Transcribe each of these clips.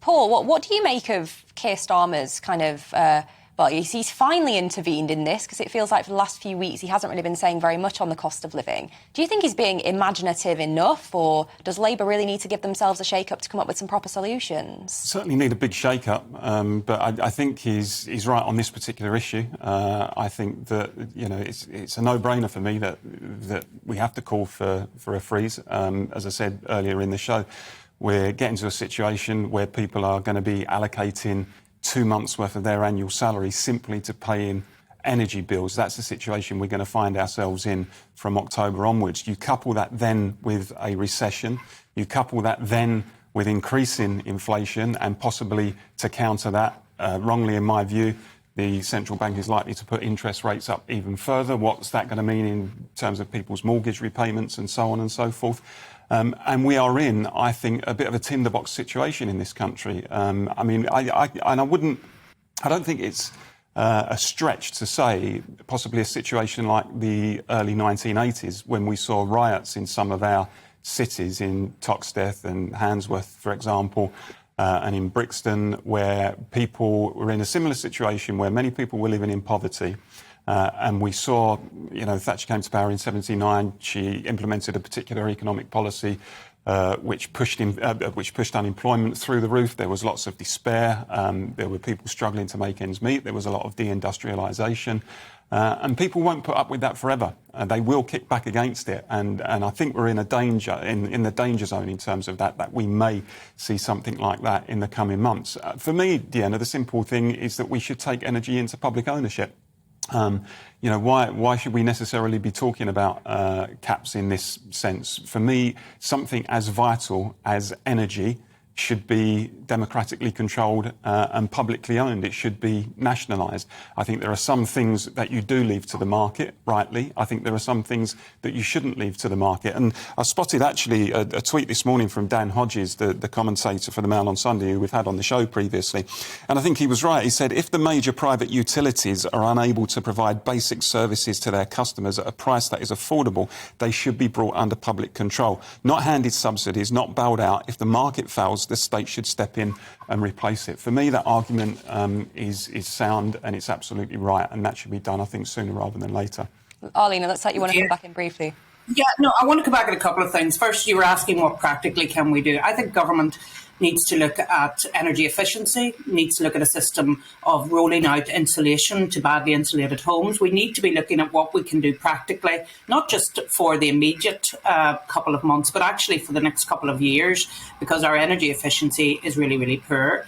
Paul, what do you make of Keir Starmer's kind of... well, he's finally intervened in this because it feels like for the last few weeks he hasn't really been saying very much on the cost of living. Do you think he's being imaginative enough, or does Labour really need to give themselves a shake-up to come up with some proper solutions? Certainly need a big shake-up, but I think he's right on this particular issue. I think that, you know, it's a no-brainer for me that we have to call for a freeze. As I said earlier in the show, we're getting to a situation where people are going to be allocating 2 months' worth of their annual salary simply to pay in energy bills. That's the situation we're going to find ourselves in from October onwards. You couple that then with a recession, you couple that then with increasing inflation, and possibly to counter that, wrongly in my view, the central bank is likely to put interest rates up even further. What's that going to mean in terms of people's mortgage repayments and so on and so forth? And we are in, I think, a bit of a tinderbox situation in this country. I mean, I don't think it's a stretch to say possibly a situation like the early 1980s when we saw riots in some of our cities, in Toxteth and Handsworth, for example, and in Brixton, where people were in a similar situation where many people were living in poverty. And we saw, you know, Thatcher came to power in '79. She implemented a particular economic policy which pushed unemployment through the roof. There was lots of despair. There were people struggling to make ends meet. There was a lot of deindustrialisation. And people won't put up with that forever. They will kick back against it. And I think we're in the danger zone in terms of that we may see something like that in the coming months. For me, Deanna, the simple thing is that we should take energy into public ownership. You know, why should we necessarily be talking about caps in this sense? For me, something as vital as energy should be democratically controlled and publicly owned. It should be nationalised. I think there are some things that you do leave to the market, rightly. I think there are some things that you shouldn't leave to the market. And I spotted actually a tweet this morning from Dan Hodges, the commentator for the Mail on Sunday, who we've had on the show previously. And I think he was right. He said, if the major private utilities are unable to provide basic services to their customers at a price that is affordable, they should be brought under public control. Not handed subsidies, not bailed out. If the market fails, the state should step in and replace it. For me, that argument is sound, and it's absolutely right, and that should be done, I think, sooner rather than later. Arlene, it looks like you want to come back in briefly. Yeah, no, I want to come back at a couple of things. First, you were asking what practically can we do. I think government needs to look at energy efficiency, needs to look at a system of rolling out insulation to badly insulated homes. We need to be looking at what we can do practically, not just for the immediate couple of months, but actually for the next couple of years, because our energy efficiency is really, really poor.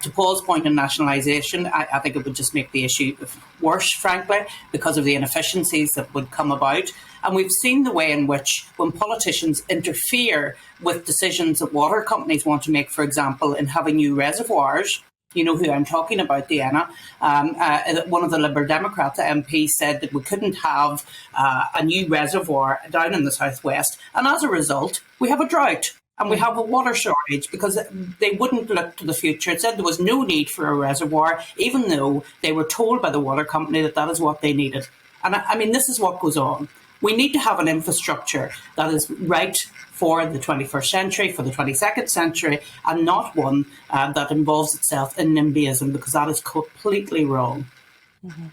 To Paul's point on nationalisation, I think it would just make the issue worse, frankly, because of the inefficiencies that would come about. And we've seen the way in which, when politicians interfere with decisions that water companies want to make, for example, in having new reservoirs, you know who I'm talking about, Deanna, one of the Liberal Democrats MPs said that we couldn't have a new reservoir down in the southwest. And as a result, we have a drought. And we have a water shortage because they wouldn't look to the future. It said there was no need for a reservoir, even though they were told by the water company that that is what they needed. And I mean, this is what goes on. We need to have an infrastructure that is right for the 21st century, for the 22nd century, and not one that involves itself in NIMBYism, because that is completely wrong. Mm-hmm.